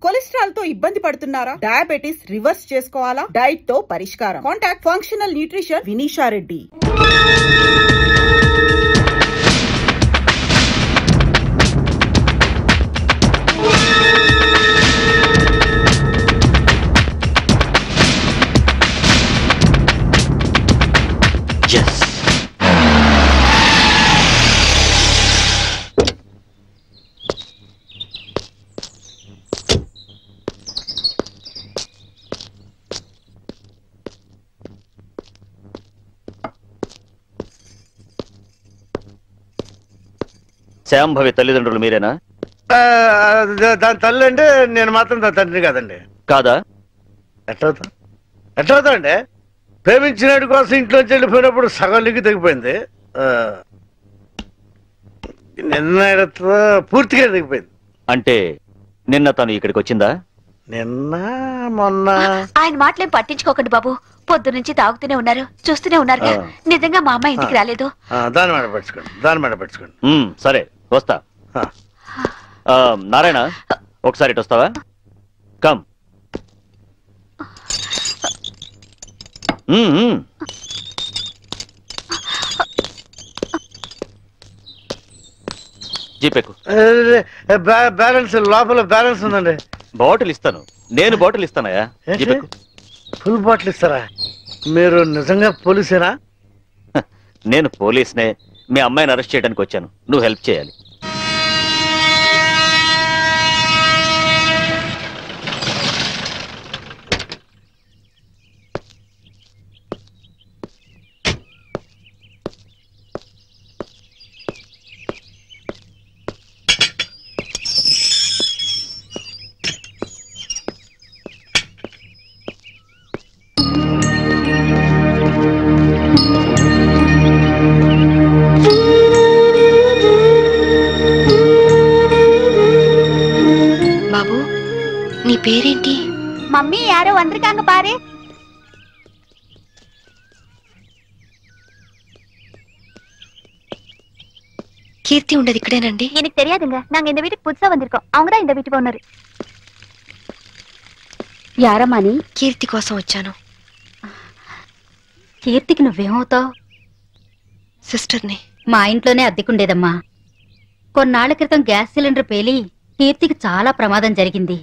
Cholesterol తో ఇబ్బంది పడుతున్నారా? డయాబెటిస్ రివర్స్ చేసుకోవాలా? డైట్ తో పరిష్కారం. Contact functional nutrition Vinisha Reddy. Shambhavi తల్లిదండ్రులు మీరేనా? దాని తల్లి అంటే నేను మాత్రం దాని తండ్రి కాదండి. కాదా? ఎట్లవుతా అండి? ప్రేమించినటి కోసం ఇంట్లోంచి వెళ్ళిపోయినప్పుడు సగం లిగి తెగిపోయింది. నిన్న పూర్తిగా తెగిపోయింది. అంటే నిన్న తను ఇక్కడికి వచ్చిందా? నిన్న మొన్న ఆయన మాటలేం పట్టించుకోకండి బాబు. పొద్దు నుంచి తాగుతూనే ఉన్నారు, చూస్తూనే ఉన్నారు. నిజంగా మా అమ్మ ఇంటికి రాలేదు. దాని మాట పెట్టుకోండి. సరే వస్తా. నారాయణ ఒకసారి ఇటు వస్తావా? కమ్. జీపేకు. బ్యాలెన్స్ లోపల బ్యాలెన్స్ ఉందండి. బాటిల్ ఇస్తాను. నేను బాటిల్ ఇస్తానయా? జీపేకు. ఫుల్ బాటిల్ ఇస్తారా? మీరు నిజంగా పోలీసేనా? నేను పోలీస్నే. మీ అమ్మాయిని అరెస్ట్ చేయడానికి వచ్చాను. నువ్వు హెల్ప్ చేయాలి. నీ పేరేంటి? మమ్మీ యారో వందరికాంగ పారే. கீர்த்தி உண்டது இக்கடேனண்டி? எனக்கு தெரியாதுங்க. நாங்க இந்த வீட்டுக்கு புதுசா வந்திருக்கோம். அவங்க தான் இந்த வீட்டுக்கு ஓனர். యారమ్మా నీ? కీర్తి కోసం వచ్చాను. కీర్తికి నువ్వేమవుతావు? సిస్టర్ని. మా ఇంట్లోనే అద్దెకుండేదమ్మా. కొన్నాళ్ల క్రితం గ్యాస్ సిలిండర్ పేలి కీర్తికి చాలా ప్రమాదం జరిగింది.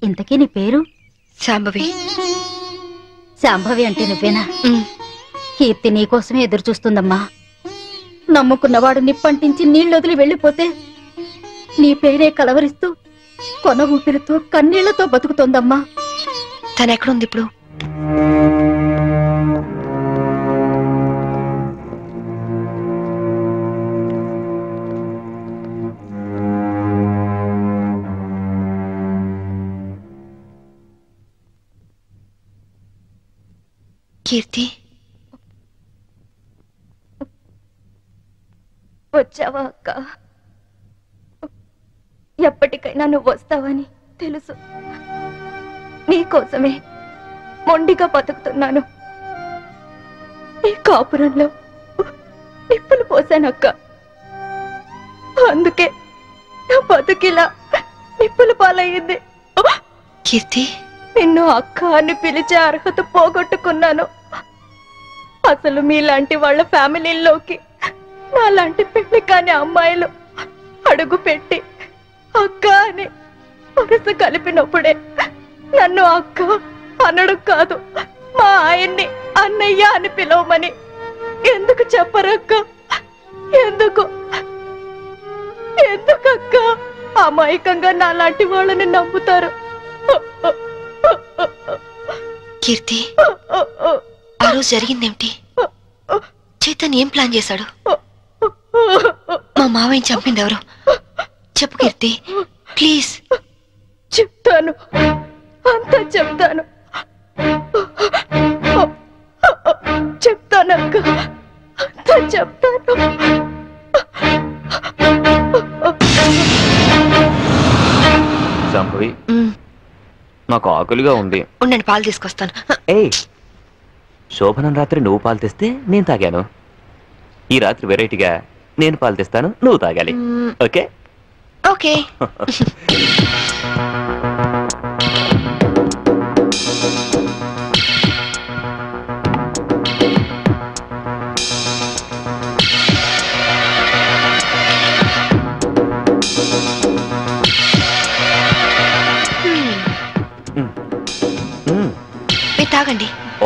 ఇంతకీ నీ పేరు? శాంభవి. శాంభవి అంటే నువ్వేనా? కీర్తి నీకోసమే ఎదురు చూస్తుందమ్మా. నమ్ముకున్నవాడు నిప్పంటించి నీళ్ళొదిలి వెళ్ళిపోతే నీ పేరే కలవరిస్తూ కొన ఊపిరితో కన్నీళ్లతో బతుకుతోందమ్మా. తనెక్కడుంది ఇప్పుడు? కీర్తి, వచ్చావా అక్క? ఎప్పటికైనా నువ్వు వస్తావని తెలుసు. నీకోసమే మొండిగా బతుకుతున్నాను. ఈ కాపురంలో నిప్పులు పోసానక్క. అందుకే నా బతుకిలా నిప్పుల పాలయ్యింది. కీర్తి, నిన్ను అక్క అని పిలిచే అర్హత పోగొట్టుకున్నాను. అసలు మీలాంటి వాళ్ళ ఫ్యామిలీల్లోకి నాలాంటి పెళ్లి కాని అమ్మాయిలు అడుగు పెట్టి అక్క అని వరుస కలిపినప్పుడే నన్ను అక్క అనడం కాదు, మా ఆయన్ని అన్నయ్య అని పిలవమని ఎందుకు చెప్పరక్క? ఎందుకక్క అమాయకంగా నాలాంటి వాళ్ళని నమ్ముతారు? కీర్తి, ఆ రోజు జరిగిందేమిటి? చైతన్ ఏం ప్లాన్ చేశాడు? మా మావయ్యని చంపింది ఎవరు? చెప్పు కీర్తి, ప్లీజ్. చెప్తాను, అంతా చెప్తాను. చెప్తానక్క, అంతా చెప్తాను. సంభవి, నాకు ఆకలిగా ఉంది. ఉండండి, పాలు తీసుకొస్తాను. ఏయ్, శోభనం రాత్రి నువ్వు పాలు తెస్తే నేను తాగాను. ఈ రాత్రి వెరైటీగా నేను పాలు తెస్తాను, నువ్వు తాగాలి. ఓకే? ఓకే.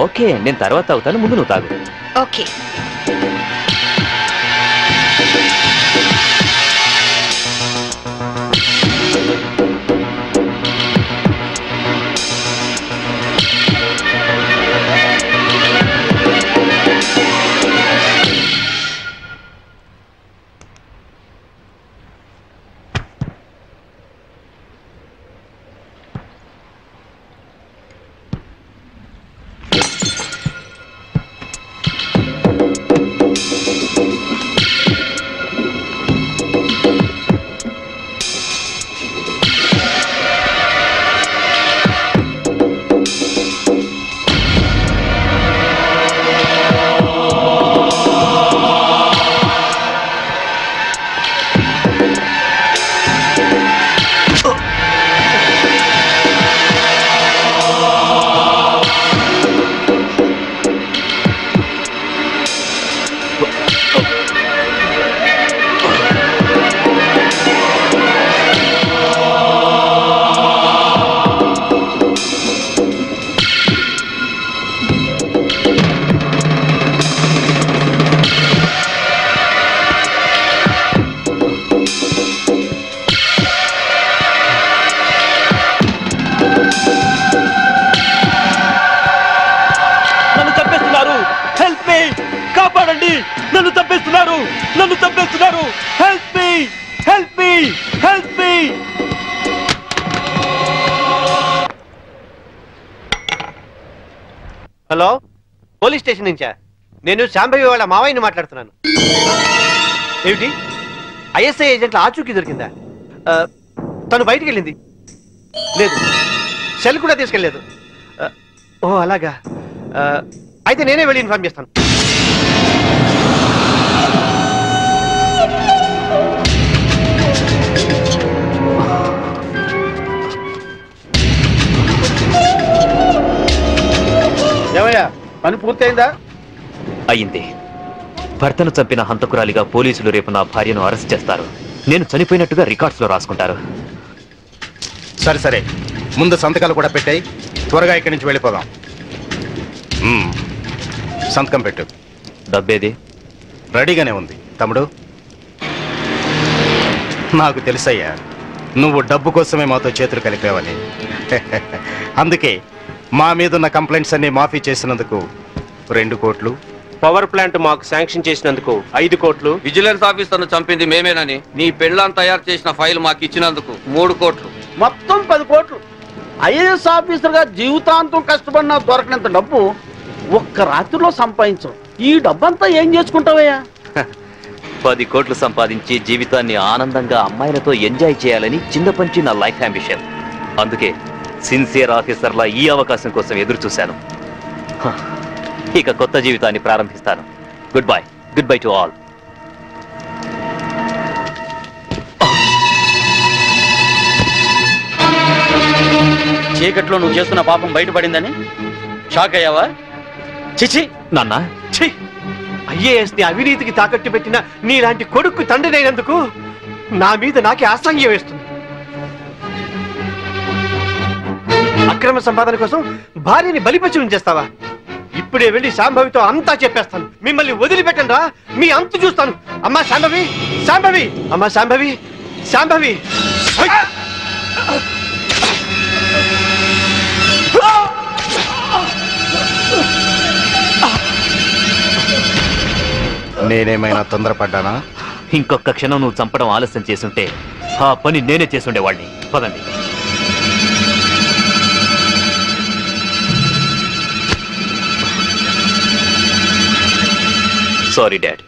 ఓకే, నేను తర్వాత తాగుతాను, ముందు నువ్వు తాగు. ఓకే. హలో, పోలీస్ స్టేషన్ నుంచా? నేను శాంభవి వాళ్ళ మావయ్యని మాట్లాడుతున్నాను. ఏమిటి, ఐఎస్ఐ ఏజెంట్ల ఆచూకీ దొరికిందా? తను బయటికి వెళ్ళింది లేదు, సెల్ కూడా తీసుకెళ్ళలేదు. ఓ అలాగా, అయితే నేనే వెళ్ళి ఇన్ఫార్మ్ చేస్తాను. ఏమయ్యా, పని పూర్తయిందా? అయింది. భర్తను చంపిన హంతకురాలిగా పోలీసులు రేపు నా భార్యను అరెస్ట్ చేస్తారు. నేను చనిపోయినట్టుగా రికార్డ్స్ లో రాసుకుంటారు. సరే సరే, ముందు సంతకాలు కూడా పెట్టాయి, త్వరగా ఇక్కడి నుంచి వెళ్ళిపోదాం. సంతకం పెట్టు. డబ్బేది? రెడీగానే ఉంది తమ్ముడు. నాకు తెలుసయ్యా, నువ్వు డబ్బు కోసమే మాతో చేతులు కలిపావని. అందుకే మా మీదున్న కంప్లైంట్స్ అన్ని మాఫీ చేసినందుకు 2 కోట్లు, పవర్ ప్లాంట్ మాకు శాంక్షన్ చేసినందుకు 5 కోట్లు, విజిలెన్స్ ఆఫీసర్ను చంపింది మేమేనని నీ పెళ్ళాన్ని తయారు చేసిన ఫైల్ మాకు ఇచ్చినందుకు 3 కోట్లు, మొత్తం 10 కోట్లు. ఐఏఎస్ ఆఫీసర్ గా జీవితాంతం కష్టపడినా దొరకనంత డబ్బు ఒక్క రాత్రిలో సంపాదించవు. ఈ డబ్బంతా ఏం చేసుకుంటావయ్యా? 10 కోట్లు సంపాదించి జీవితాన్ని ఆనందంగా అమ్మాయిలతో ఎంజాయ్ చేయాలని చిన్నపంచి నా లైఫ్ అంబిషన్. అందుకే సిన్సియర్ ఆఫీసర్లా ఈ అవకాశం కోసం ఎదురు చూశాను. ఇక కొత్త జీవితాన్ని ప్రారంభిస్తాను. Good bye to all. చీకట్లో నువ్వు చేస్తున్న పాపం బయటపడిందని షాక్ అయ్యావా? చిచి నాన్న, ఐఏఎస్ ని అవినీతికి తాకట్టు పెట్టిన నీలాంటి కొడుకు తండ్రినైనందుకు నా మీద నాకే అసహ్యం వేస్తుంది. అక్రమ సంపాదన కోసం భార్యని బలిపశువుని చేస్తావా? ఇప్పుడే వెళ్ళి శాంభవితో అంతా చెప్పేస్తాను. మిమ్మల్ని వదిలిపెట్టండి రా, మీ అంతు చూస్తాను. అమ్మా శాంభవి, శాంభవి, అమ్మా శాంభవి, శాంభవి. నేనేమైనా తొందరపడ్డానా? ఇంకొక క్షణం నువ్వు చంపడం ఆలస్యం చేసుంటే ఆ పని నేనే చేసుండేవాడిని. పదండి. Sorry dad.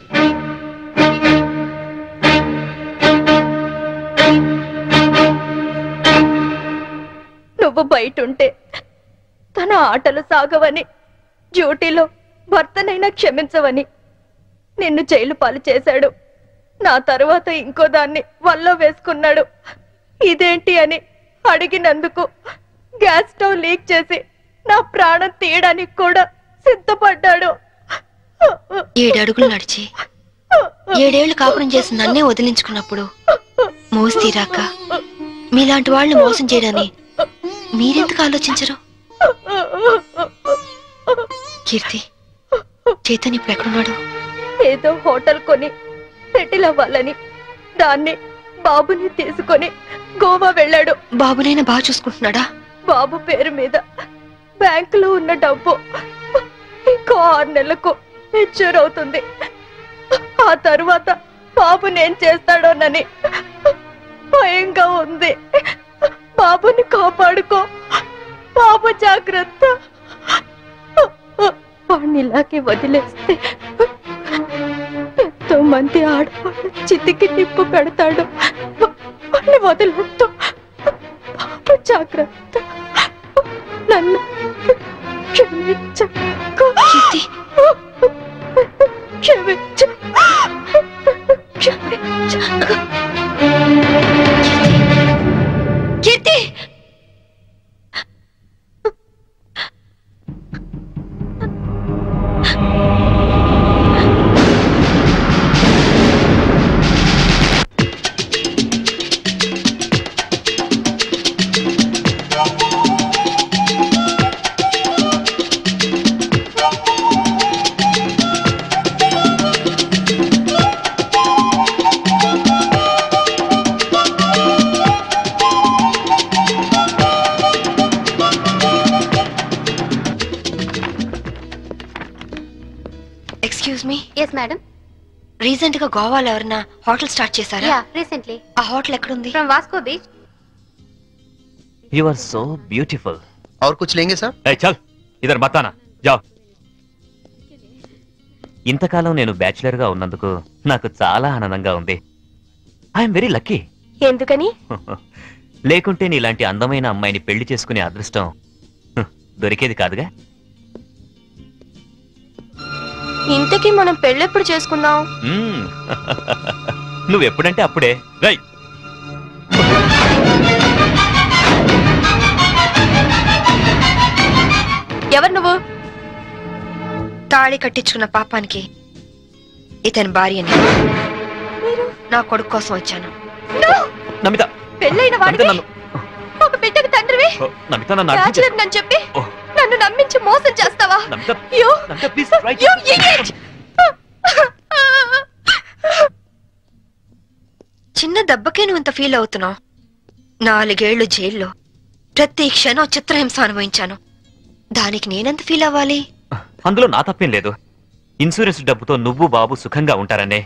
నువ్వు బయటుంటే తన ఆటలు సాగవని, డ్యూటీలో భర్తనైనా క్షమించవని నిన్ను జైలు పాలు చేశాడు. నా తరువాత ఇంకో దాన్ని వల్ల వేసుకున్నాడు. ఇదేంటి అని అడిగినందుకు గ్యాస్ స్టవ్ లీక్ చేసి నా ప్రాణం తీయడానికి కూడా సిద్ధపడ్డాడు. 7 అడుగులు నడిచి 7 ఏళ్లు కాపురం చేసి నన్నే వదిలించుకున్నప్పుడు మోసి తీరాక మీలాంటి వాళ్ళని మోసం చేయడాన్ని మీరెందుకు ఆలోచించరు? కీర్తి, చైతన్య ఇప్పుడు ఎక్కడున్నాడు? ఏదో హోటల్ కొని సెటిల్ అవ్వాలని దాన్ని బాబుని తీసుకొని గోవా వెళ్ళాడు. బాబునైనా బాగా చూసుకుంటున్నాడా? బాబు పేరు మీద బ్యాంకులో ఉన్న డబ్బు ఇంకో 6 నెలలకు మెచ్యూర్ అవుతుంది. ఆ తరువాత బాబుని ఏం చేస్తాడోనని భయంగా ఉంది. బాబుని కాపాడుకో, బాబు జాగ్రత్త. వాడిని ఇలాగే వదిలేస్తే ఎంతో మంది ఆడవాళ్ళు చితికి నిప్పు పెడతాడు. వాడిని వదిలేస్తూ బాబు జాగ్రత్త. నన్ను క్షమించకు. క్షమించు. Keerthi, excuse me. Yes madam. Recent గా గోవాలో ఎవరైనా హోటల్ స్టార్ట్ చేశారా? Yeah, recently. ఆ హోటల్ ఎక్కడుంది? From Vasco beach. You are so beautiful. और कुछ लेंगे सर? ए चल इधर बताना जाओ. ఇంతకాలం నేను బ్యాచిలర్ గా ఉన్నందుకు నాకు చాలా ఆనందంగా ఉంది. I'm very lucky. ఎందుకని? లేకుంటే నీలాంటి అందమైన అమ్మాయిని పెళ్లి చేసుకునే అదృష్టం దొరికేది కాదుగా. ఇంతకీ మనం పెళ్ళెప్పుడు చేసుకుందాం? నువ్వెప్పుడంటే అప్పుడే. రై, ఎవరు నువ్వు? తాళి కట్టించుకున్న పాపానికి ఇతని భార్యని. నా కొడుకు కోసం వచ్చాను. నమిత, పెళ్ళైన వాడికి ఒక బిడ్డకు తండ్రివి నమిత నన్ను బ్యాచిలర్ నన్ను చెప్పి నన్ను నమ్మించి మోసం చేస్తావా? చిన్న దెబ్బకే నువ్వు ఇంత ఫీల్ అవుతున్నావు. 4 ఏళ్లు జైల్లో ప్రతి క్షణం చిత్రహింస అనుభవించాను. దానికి నేనెంత ఫీల్ అవ్వాలి? అందులో నా తప్పేం లేదు. ఇన్సూరెన్స్ డబ్బుతో నువ్వు బాబు సుఖంగా ఉంటారనే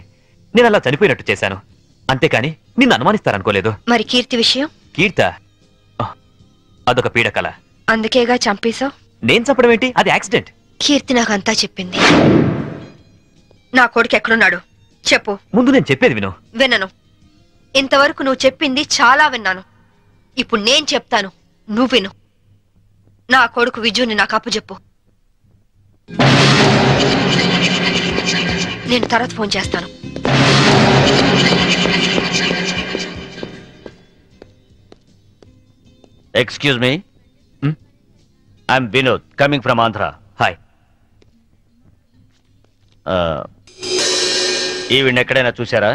నేను అలా చనిపోయినట్టు చేశాను. అంతేకాని నిన్ను అనుమానిస్తారనుకోలేదు. మరి కీర్తి విషయం? కీర్త అదొక పీడకల. అందుకేగా చంపేశావు. నేను చంపడం ఏంటి? అది యాక్సిడెంట్. కీర్తి నాకంతా చెప్పింది. నా కొడుకు ఎక్కడున్నాడు చెప్పు. ముందు నేను చెప్పేది విను. వినను. ఇంతవరకు నువ్వు చెప్పింది చాలా విన్నాను. ఇప్పుడు నేను చెప్తాను, నువ్వు విను. నా కొడుకు విజుని నాకు అప్పచెప్పు. నేను తర్వాత ఫోన్ చేస్తాను. Excuse me, I'm Vinod coming from Andhra. Hi. ఈవిడ ఎక్కడైనా చూసారా?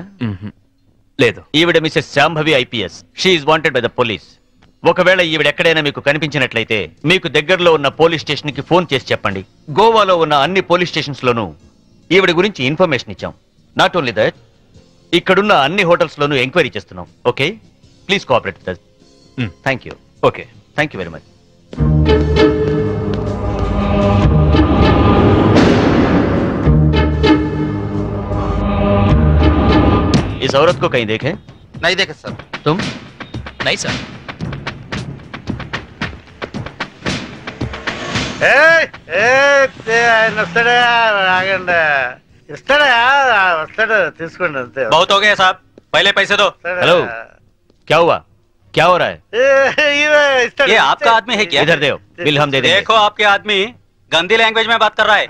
లేదు. ఈవిడ Mrs Shambhavi IPS. She is wanted by the police. ఒకవేళ ఈవిడ ఎక్కడైనా మీకు కనిపించినట్లయితే మీకు దగ్గరలో ఉన్న పోలీస్ స్టేషన్ కి ఫోన్ చేసి చెప్పండి. గోవాలో ఉన్న అన్ని పోలీస్ స్టేషన్స్ లోనూ ఈవిడ గురించి ఇన్ఫర్మేషన్ ఇచ్చాం. నాట్ ఓన్లీ దట్, ఇక్కడున్న అన్ని హోటల్స్ లోనూ ఎంక్వైరీ చేస్తున్నాం. Okay, please cooperate with us. Thank you. Okay, thank you very much. इस औरत को कहीं देखे? नहीं देखे सर. तुम? नहीं सर. ఆయన వస్తాడా? ఆగండి, ఇస్తాడా? వస్తాడు, తీసుకోండి అంతే. बहुत हो गया साहब, पहले पैसे दो. हेलो, क्या हुआ? क्या हो रहा है? ये आपका आदमी है क्या? इधर दो, बिल हम दे देंगे. देखो आपके आदमी गंदी लैंग्वेज में बात कर रहा है.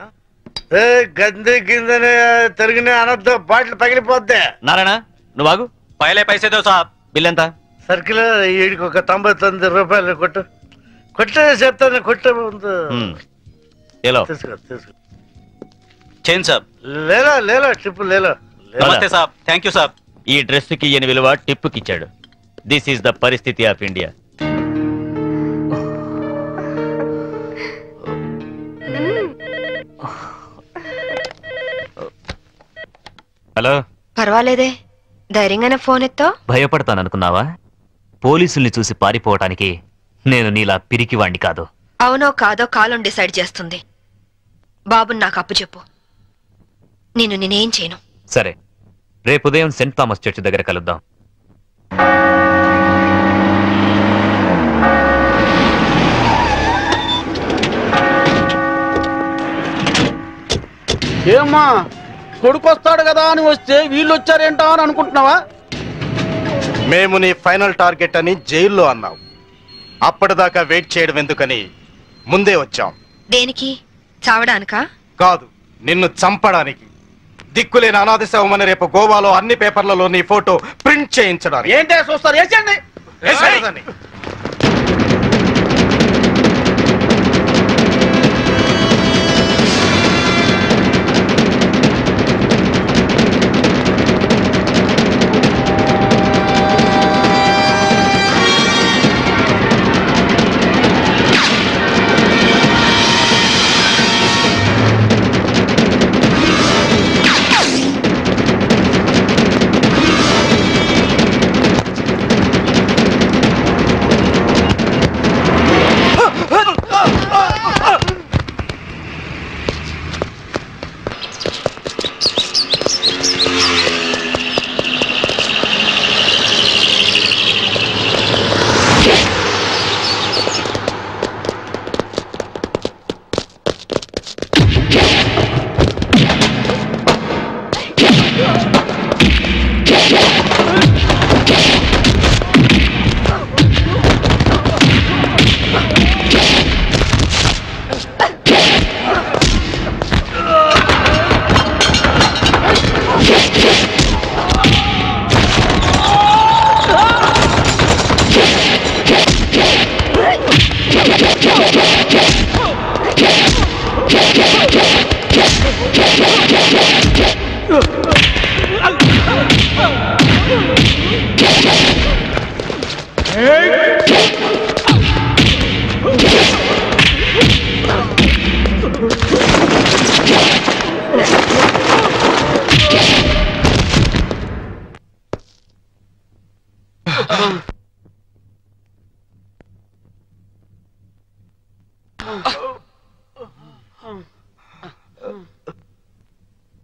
గంది కిందని తిరిగిన అనొద్దు, బాటిల్ పగిలిపోద్ది. నారాయణ నువ్వు ఆగు. పైలే పైసే దో సాబ్. బిల్ ఎంత? సర్కిల్ వీడికి ఒక 99 రూపాయలు కొట్టు. కొట్టు చెప్తాను, కొట్టు ముందు. తీసుకో తీసుకో. చేన్ సాబ్. లేలో లేలో టిప్ లేలో. నమస్తే సాబ్. థ్యాంక్ యూ సాబ్. ఈ డ్రెస్ కి ఈయన విలువ టిప్పుకి ఇచ్చాడు. దిస్ ఈస్ ద పరిస్థితి ఆఫ్ ఇండియా. హలో. పర్వాలేదే, ధైర్యంగానే ఫోన్ ఎత్తో. భయపడతాననుకున్నావా? పోలీసుల్ని చూసి పారిపోవటానికి నేను నీలా పిరికివాణ్ణి కాదు. అవునో కాదో కాలం డిసైడ్ చేస్తుంది. బాబుని నాకు అప్పు చెప్పు, నేనేం చేయను. సరే, రేపు ఉదయం సెంట్ థామస్ చర్చ్ దగ్గర కలుద్దాం. ఏమ్మా, కొడుకు వస్తాడు కదా అని వస్తే వీళ్ళు వచ్చారేంటా అని అనుకుంటున్నావా? మేము నీ ఫైనల్ టార్గెట్ అని జైల్లో అన్నావు. అప్పటిదాకా వెయిట్ చేయడం ఎందుకని ముందే వచ్చాం. దేనికి? చావడానికా? కాదు, నిన్ను చంపడానికి. దిక్కులేని అనాథ శవమని రేపు గోవాలో అన్ని పేపర్లలో నీ ఫోటో ప్రింట్ చేయించడానికి. ఏంటే చూస్తారు? వేసేయండి.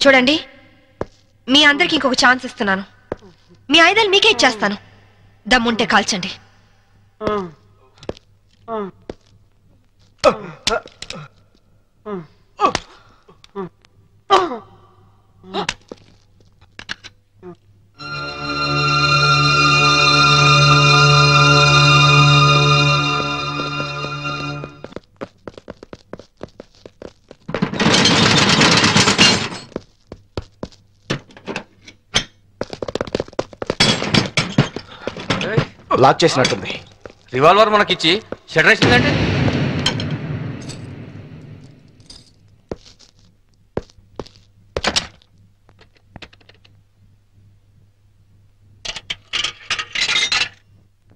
చూడండి, మీ అందరికి ఇంకొక ఛాన్స్ ఇస్తున్నాను. మీ ఆయుధాలు మీకే ఇచ్చేస్తాను. దమ్ముంటే కాల్చండి. లాక్ చేసినట్టుంది. రివాల్వర్ మనకిచ్చి షటర్ వేసిందంటే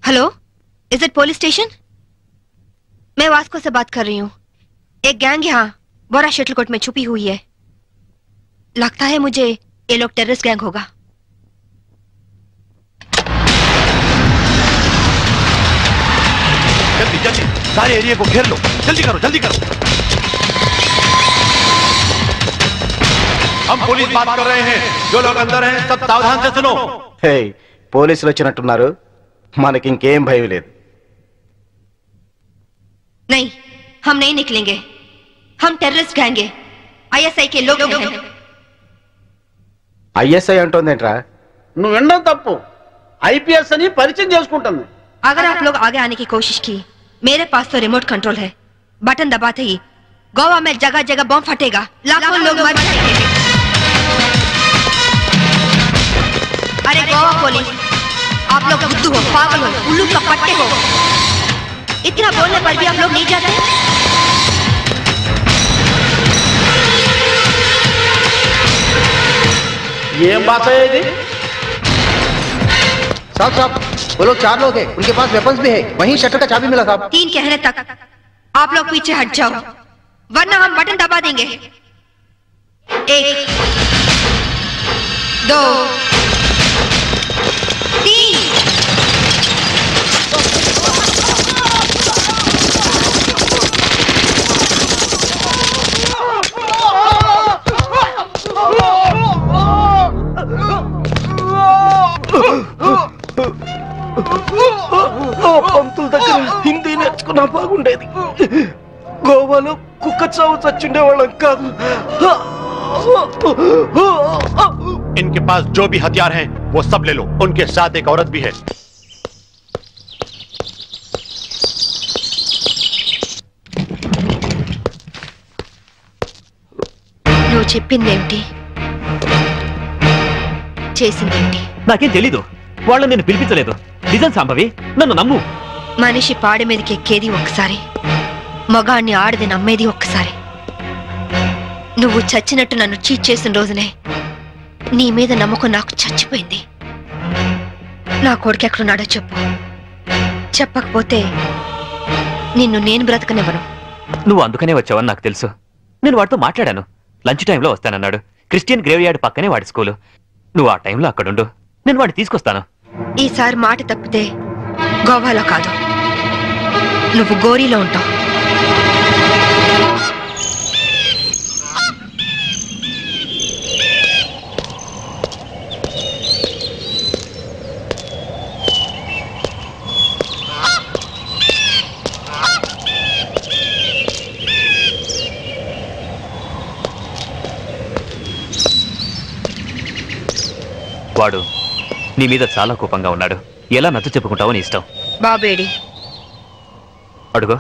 hello, is it police station? मैं वास्को से बात कर रही हूँ. एक गैंग यहाँ बोरा शटलकोट में छुपी हुई है. लगता है मुझे ये लोग टेररिस्ट गैंग होगा. जल्दी जल्दी सारे एरिया को घेर लो. जल्दी करो, जल्दी करो. हम पुलिस बात कर रहे हैं. जो लोग अंदर हैं सब सावधान से सुनो. హే, పోలీసులు వచ్చినట్టున్నారు. మనకి ఇంకేం భయం లేదు. नहीं, हम नहीं निकलेंगे. हम टेररिस्ट गैंग है. आईएसआई के लोग हैं. ఐఎస్ఐ అంటోందేంట్రా? నువ్వు వినడం తప్పు. ఐపీఎస్ అని పరిచయం చేసుకుంటుంది. अगर आप लोग आगे आने की कोशिश की, मेरे पास तो रिमोट कंट्रोल है. बटन दबाते ही गोवा में जगह जगह बम फटेगा. लाखों लोग मर जाएंगे. अरे गोवा पुलिस, आप लोग बुद्धू हो, पागल हो, उल्लू का पट्टे हो. इतना बोलने पर भी आप लोग नहीं जाते. ఏం బాత ఇది? साहब साहब, वो लोग 4 लोग हैं. उनके पास वेपन्स भी है. वहीं शटर का चाबी मिला साहब. 3 कहने तक आप लोग पीछे हट जाओ, वरना हम बटन दबा देंगे. 1 2 3 పంతుల దగ్గర హిందీ నేర్చుకున్నా బాగుండేది. గోవాలో కుక్క చావు చచ్చుండేవాళ్ళం కాదు. इनके पास जो भी हथियार हैं वो सब ले लो. उनके साथ एक औरत भी है. నువ్వు చెప్పిందేమిటి, చేసిందేమిటి? నాకేం తెలీదు. వాళ్ళని నేను పిలిపించలేదు. నిజం సాంబవి, నన్ను నమ్ము. మనిషి పాడి మీదకి ఎక్కేది ఒక్కసారి, మగాణ్ణి ఆడది నమ్మేది ఒక్కసారి. నువ్వు చచ్చినట్టు నన్ను చీట్ చేసిన రోజునే నీ మీద నమ్మకం నాకు చచ్చిపోయింది. నా కొడుకు ఎక్కడున్నాడో చెప్పు. చెప్పకపోతే నిన్ను నేను బ్రతకనివ్వను. నువ్వు అందుకనే వచ్చావని నాకు తెలుసు. నేను వాడితో మాట్లాడాను. లంచ్ టైంలో వస్తానన్నాడు. క్రిస్టియన్ గ్రేవ్ యార్డ్ పక్కనే వాడి స్కూలు. నువ్వు ఆ టైంలో అక్కడుండు, నేను వాడిని తీసుకొస్తాను. ఈసారి మాట తప్పితే గోవాలో కాదు, నువ్వు గోరీలో ఉంటావు. వాడు నీ మీద చాలా కోపంగా ఉన్నాడు. ఎలా నచ్చ చెప్పుకుంటావో నీ ఇష్టం. బాబేడి అడుగు.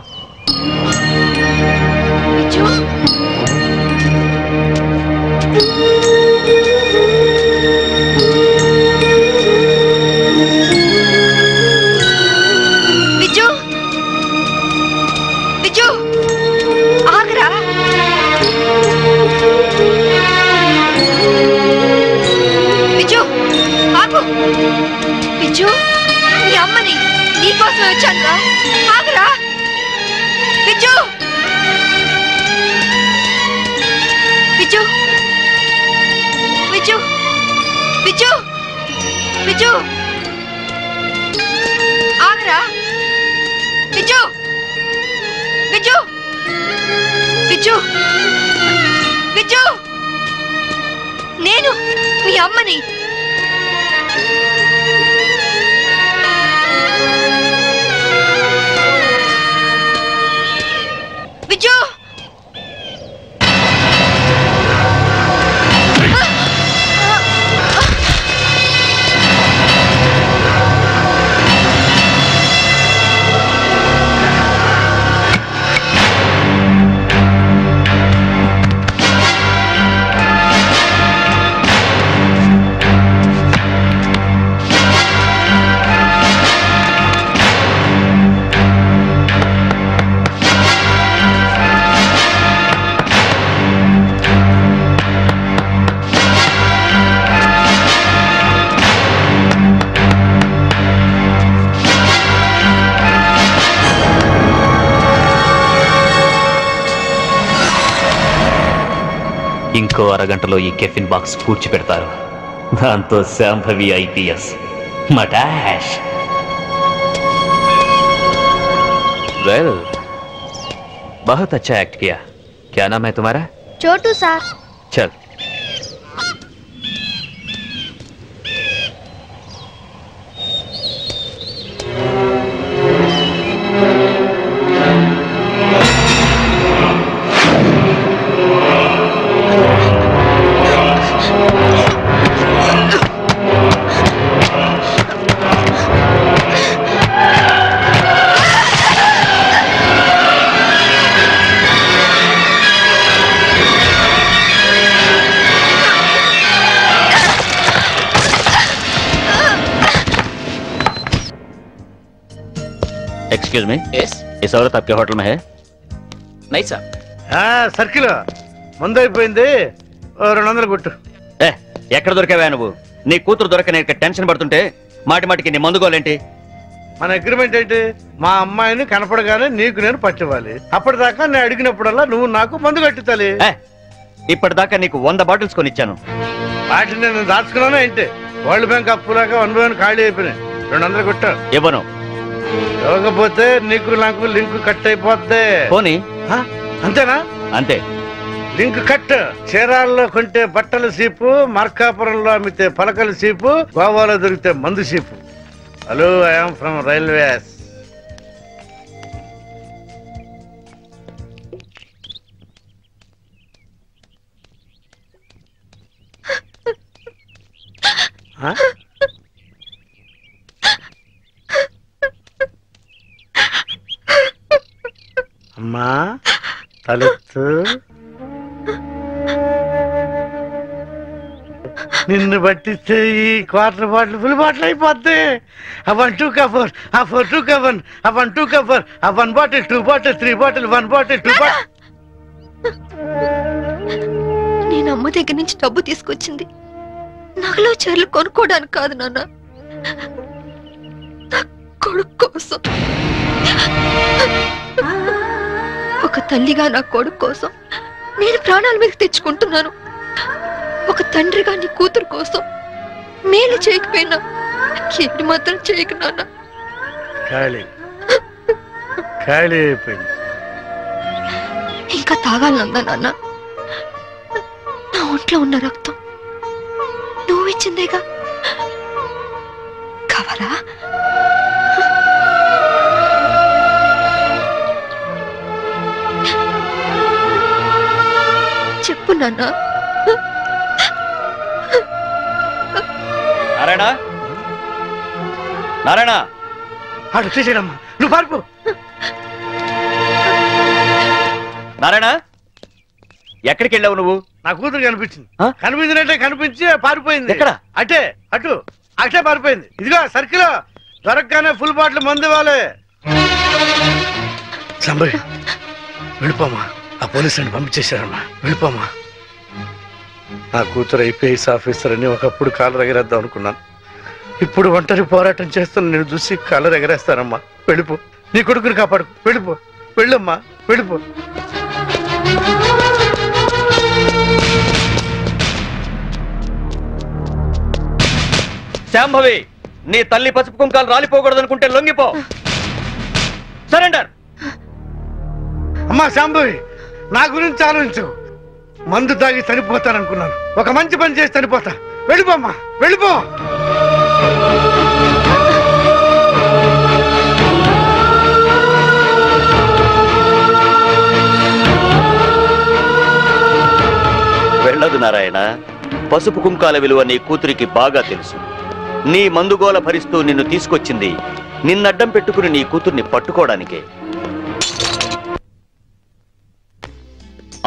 విజు, విజు ఆగరా. విజు ఆగు. విజు, నీ అమ్మని నీకోసం వచ్చానురా. ఆగరా విజు. విజు, విజు, విజు, విజు ఆగరా. విజు, విజు, విజు, విజు, నేను మీ అమ్మని. విజు, ఇంకో అరగంటలో ఈ కెఫిన్ బాక్స్ పూడ్చి పెడతారు. దాంతో శాంభవి ఐపీఎస్ మటాష్. वेल, बहुत अच्छा एक्ट किया. क्या नाम है तुम्हारा? छोटू सर. चल. Excuse me. यस. इस औरत आपके होटल में है? नहीं सर. సర్కిల్ ముందు అయిపోయింది. 200 కొట్టు. ఎక్కడ దొరికావా నువ్వు? నీ కూతురు దొరకనే టెన్షన్ పడుతుంటే మాటి మాటికి నీ మందుకోలేంటి? మన అగ్రిమెంట్ ఏంటి? మా అమ్మాయిని కనపడగానే నీకు నేను పట్టివ్వాలి. అప్పటిదాకా నేను అడిగినప్పుడల్లా నువ్వు నాకు మందు కట్టించాలి. ఇప్పటిదాకా నీకు 100 బాటిల్స్ కొనిచ్చాను. వాటిని నేను దాచుకున్నాను ఏంటి? వరల్డ్ బ్యాంక్ అప్పులాగా 1 ఖాళీ అయిపోయినాయి. 200 కొట్టా. ఇవ్వను. ఇవ్వకపోతే నీకు నాకు లింక్ కట్ అయిపోద్ది. పోనీ. అంతేనా? అంతే. Link cut. చీరాల్లో కొంటే బట్టల సీపు, మార్కాపురంలో అమ్మితే పలకల సీపు, గోవాలో దొరికితే మందు cheap. Hello, I'm from railways. అమ్మా తలెత్తు. నిన్ను పట్టిస్తే ఈ క్వార్టర్ బాటిల్ ఫుల్ బాటిల్ అయిపోద్ది. ఆ 1 2 కవర్, ఆ 4 2 కవర్, ఆ 1 2 కవర్, ఆ 1 bottle 2 bottle 3 bottle 1 bottle 2 bottle. నేను అమ్మ దగ్గర నుంచి డబ్బు తీసుకొచ్చింది నగలో చీరలు కొనుక్కోవడానికి కాదు నాన్న, నా కొడుకు కోసం. ఒక తల్లిగా నా కొడుకు కోసం నేను ప్రాణాల మీద తెచ్చుకుంటున్నాను. ఒక తండ్రిగా నీ కూతురు కోసం మేలు చేయకపోయినా ఏడు మాత్రం చేయకు నాన్న. ఖాళీ ఖాళీ అయిపోయింది. ఇంకా తాగాలనుందా నాన్న? నా ఒంట్లో ఉన్న రక్తం నువ్వు ఇచ్చిందేగా, కావాలా? చెప్పు నాన్న. నారాయణ, నారాయణ, అటు చేసేయమ్మా, నువ్వు పారిపో. నారాయణ, ఎక్కడికి వెళ్ళావు నువ్వు? నా కూతురు కనిపించింది. కనిపించినట్టే కనిపించి పారిపోయింది. ఎక్కడ? అటే అటు అటే పారిపోయింది. ఇదిగో సర్కిల్ దొరకగానే ఫుల్ బాటిల్ మందు ఇవ్వాలి. సంబయ్ వెళ్ళిపోమా, ఆ పోలీసు అని పంపించేశారమ్మా, వెళ్ళిపోమా. నా కూతురు ఐపీఎస్ ఆఫీసర్ అని ఒకప్పుడు కాలర్ ఎగరేద్దాం అనుకున్నాను. ఇప్పుడు ఒంటరి పోరాటం చేస్తున్న నేను చూసి కాలర్ ఎగరేస్తానమ్మా. వెళ్ళిపో, నీ కొడుకుని కాపాడు. వెళ్ళిపో, వెళ్ళమ్మా, వెళ్ళిపో. శాంభవి, నీ తల్లి పసుపు కుంకాలు రాలిపోకూడదనుకుంటే లొంగిపో. సరెండర్. అమ్మా శాంభవి, నా గురించి ఆలోచించు. మందు తాగి చనిపోతాననుకున్నాను, ఒక మంచి పని చేసి చనిపోతా. వెళ్ళిపోమ్మా, వెళ్ళిపో. వెళ్ళదు నారాయణ. పసుపు కుంకాల విలువ నీ కూతురికి బాగా తెలుసు. నీ మందుగోల భరిస్తూ నిన్ను తీసుకొచ్చింది నిన్నడ్డం పెట్టుకుని నీ కూతుర్ని పట్టుకోవడానికే.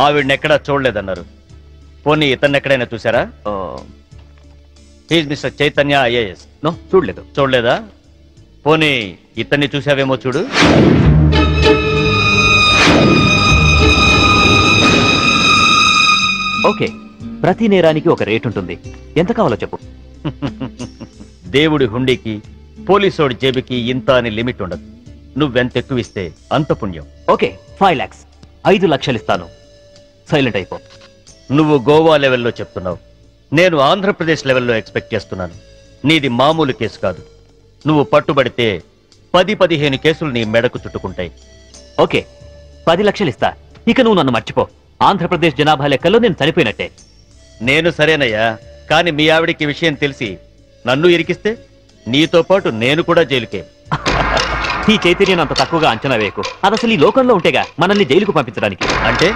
ఆవిడనెక్కడా చూడలేదన్నారు. పోనీ ఇతన్ని ఎక్కడైనా చూసారా? He's mister Chaitanya IAS. No, చూడలేదు. చూడలేదా? పోనీ ఇతన్ని చూసావేమో చూడు. ఓకే, ప్రతి నేరానికి ఒక రేట్ ఉంటుంది. ఎంత కావాలో చెప్పు. దేవుడి హుండీకి పోలీసోడి జేబుకి ఇంత అని లిమిట్ ఉండదు. నువ్వెంత ఎక్కువ ఇస్తే అంత పుణ్యం. ఓకే, 5 lakhs, 5 లక్షలు ఇస్తాను. సైలెంట్ అయిపో. నువ్వు గోవా లెవెల్లో చెప్తున్నావు, నేను ఆంధ్రప్రదేశ్ లెవెల్లో ఎక్స్పెక్ట్ చేస్తున్నాను. నీది మామూలు కేసు కాదు. నువ్వు పట్టుబడితే 10-15 కేసులు నీ మెడకు చుట్టుకుంటాయి. ఓకే, 10 లక్షలు ఇస్తా. ఇక నువ్వు నన్ను మర్చిపో. ఆంధ్రప్రదేశ్ జనాభా లెక్కల్లో నేను చనిపోయినట్టే. నేను సరేనయ్యా, కానీ మీ ఆవిడికి విషయం తెలిసి నన్ను ఇరికిస్తే నీతో పాటు నేను కూడా జైలుకే. ఈ చైతన్యం అంత తక్కువగా అంచనా వేయకు. అది అసలు ఈ లోకంలో ఉంటేగా మనల్ని జైలుకు పంపించడానికి. అంటే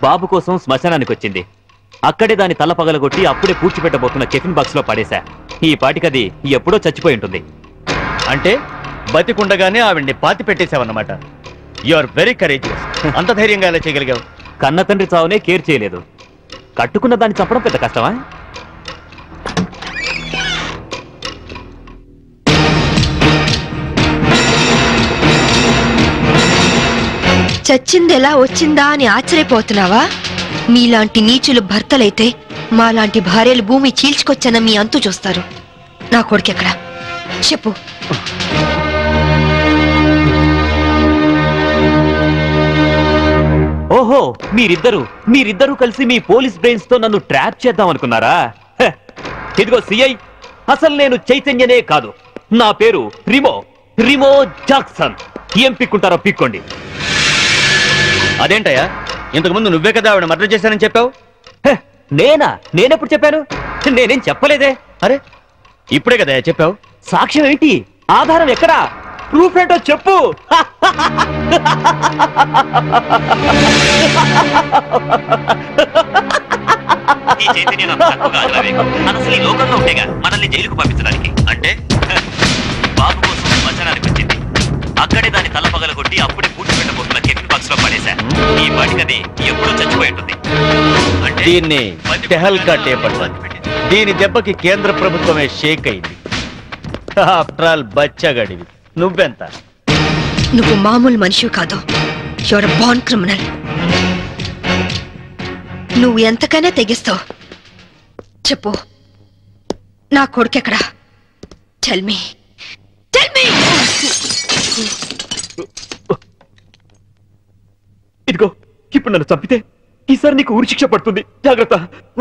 బాబు కోసం శ్మశానానికి వచ్చింది. అక్కడే దాని తల పగలగొట్టి అప్పుడే పూడ్చిపెట్టబోతున్న కెఫిన్ బాక్స్ లో పడేశా. ఈ పాటికది ఎప్పుడో చచ్చిపోయి ఉంటుంది. అంటే బతికుండగానే ఆవిడ్ని పాతి పెట్టేశావన్నమాట. You are very courageous. అంత ధైర్యంగా ఎలా చేయగలిగావు? కన్న తండ్రి చావునే కేర్ చేయలేదు. కట్టుకున్న దాన్ని చంపడం పెద్ద కష్టమా? చచ్చింది ఎలా వచ్చిందా అని ఆశ్చర్యపోతున్నావా? మీలాంటి నీచులు భర్తలైతే మాలాంటి భార్యలు భూమి చీల్చుకొచ్చన్న మీ అంతు చూస్తారు. నా కొడుకెక్కడ చెప్పు. ఓ, ఓహో, మీరిద్దరూ కలిసి మీ పోలీస్ బ్రెయిన్స్ తో నన్ను ట్రాప్ చేద్దాం అనుకున్నారా? ఇదిగో సిఐ, అసలు నేను చైతన్యనే కాదు, నా పేరు రిమో జాక్సన్. ఏం పిక్కుంటారో పిక్కోండి. అదేంటయ్యా, ఇంతకుముందు నువ్వే కదా ఆవిడ మర్డర్ చేశానని చెప్పావు. నేనెప్పుడు చెప్పాను? నేనేం చెప్పలేదే. అరే, ఇప్పుడే కదా చెప్పావు. సాక్ష్యం ఏంటి? ఆధారం ఎక్కడా? ప్రూఫ్ ఏంటో చెప్పు. అసలు ఈ లోకంలో ఉండేగా మనల్ని జైలుకు పంపించడానికి. అంటే బాబు కోసం శ్మశానానికి వచ్చింది, అక్కడే దాని తల పగలగొట్టి అప్పుడే పూర్తి పెట్టబోతున్న కెఫిన్ బాక్స్ లో పడేశా. ఈ వాటికది ఎప్పుడూ చచ్చిపోయి ఉంటుంది. దీన్ని టెహల్కా టేప్ అంటారు. దీని దెబ్బకి కేంద్ర ప్రభుత్వమే షేక్ అయింది. ఆఫ్టర్ ఆల్ బచ్చగడివి. నువ్వెంత? నువ్వు మామూలు మనిషి కాదు, యువర్ బార్న్ క్రిమినల్. నువ్వు ఎంతకైనా తెగిస్తావు. చెప్పు, నా కొడుకెక్కడా? Tell me. ఇదిగో, ఇప్పుడు నన్ను చంపితే ఈసారి నీకు ఊరి శిక్ష పడుతుంది, జాగ్రత్త.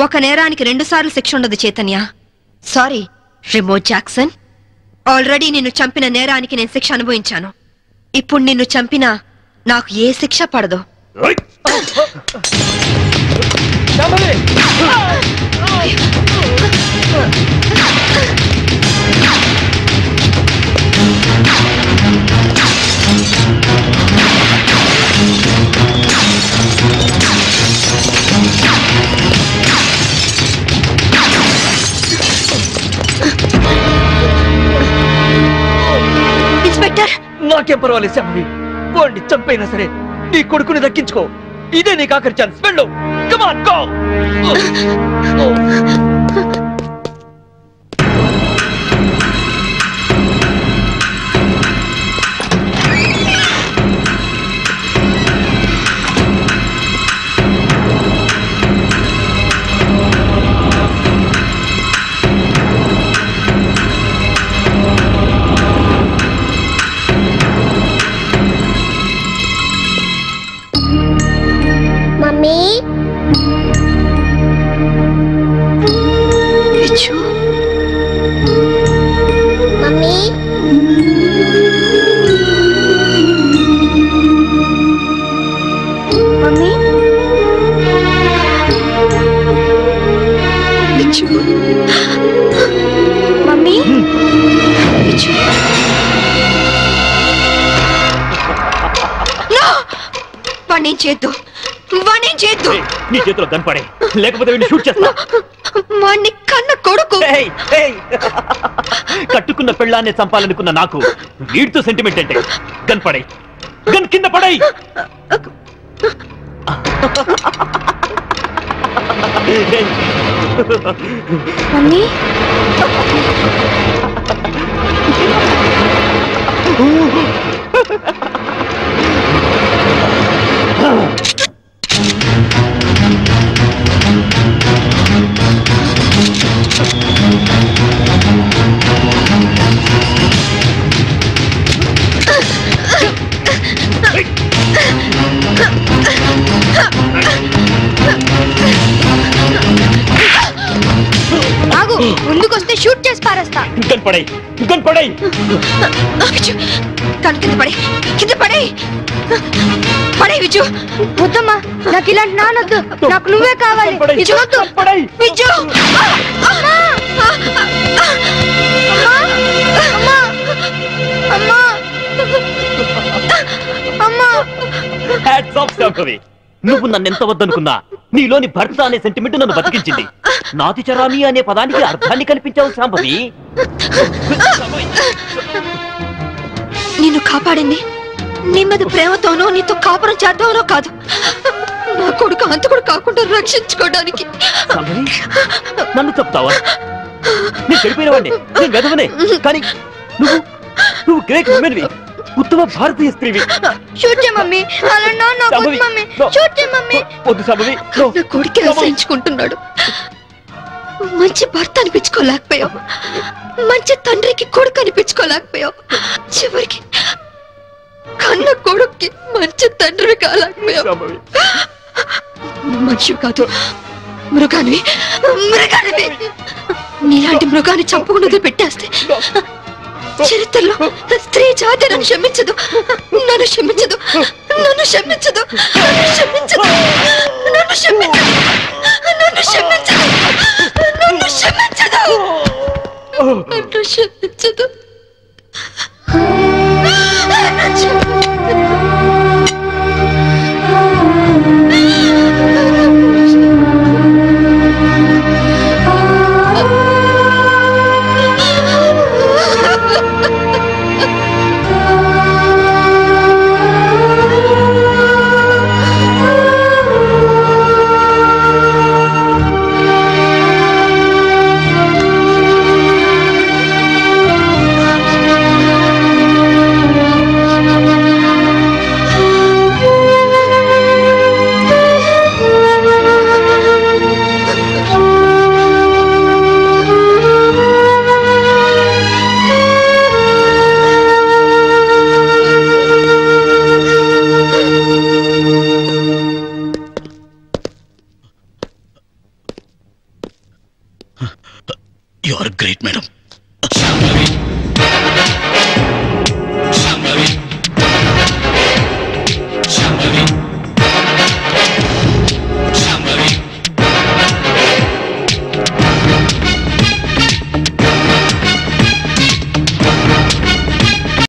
ఒక నేరానికి 2 సార్లు శిక్ష ఉండదు Chaitanya. Sorry Remo Jackson, already నిన్ను చంపిన నేరానికి నేను శిక్ష అనుభవించాను. ఇప్పుడు నిన్ను చంపినా నాకు ఏ శిక్ష పడదు. ఇన్స్పెక్టర్, నాకేం పర్వాలేదు శాంభవి. వాడిని చంపైనా సరే నీ కొడుకుని దక్కించుకో. ఇదే నీకు ఆఖరి ఛాన్స్. వెళ్ళు. Come on, go. Mummy, mummy, mummy, mummy, వాణ్ణి చేద్దు. నీ చేతిలో కనపడే, లేకపోతే వీడిని షూట్ చేస్తా. వాణ్ణి కన్న కొడుకు. కట్టుకున్న పెళ్ళాన్ని చంపాలనుకున్న నాకు వీడితో సెంటిమెంట్ అంటే. కనపడే, గన్ కింద పడై. మమ్మీ, ఆగు, ముందుకొస్తే షూట్ చేసి పారేస్తా. కనపడే. కను కింద పడే విజు. వద్దమ్మా, నాకు ఇలాంటి నానొద్దు, నాకు నువ్వే కావాలి. విజు వద్దు. విజు, నువ్వు నన్నెంత వద్దనుకున్నా నీలోని భర్త అనే సెంటిమెంట్ నన్ను బతికించింది. నాతిచరామి అనే పదానికి అర్థాన్ని కల్పించావు శాంభవి. నిన్ను కాపాడింది నీ మీద ప్రేమతోనో నీతో కాపురం చేద్దామనో కాదు, నా కొడుకు అంతకుడు కాకుండా రక్షించుకోవడానికి. నన్ను చెప్తావా? నేను చెడిపోయినవాడిని, నేను వెదవనే. కానీ నువ్వు గ్రేట్ ఉమెన్వి, ఉత్తమ భారతీయ స్త్రీవి. నా కొడుకు రక్షించుకుంటున్నాడు. మంచి భర్త అనిపించుకోలేకపోయావు, మంచి తండ్రికి కొడుకు అనిపించుకోలేకపోయావు, చివరికి కన్న కొడుక్కి మంచి తండ్రి కాలేకపోయావు. మనిషి కాదు, మృగానివి. మృగానివి. నీలాంటి మృగాన్ని చంపుకున్నది పెట్టేస్తే చరిత్రలో స్త్రీ జాతి నన్ను క్షమించదు.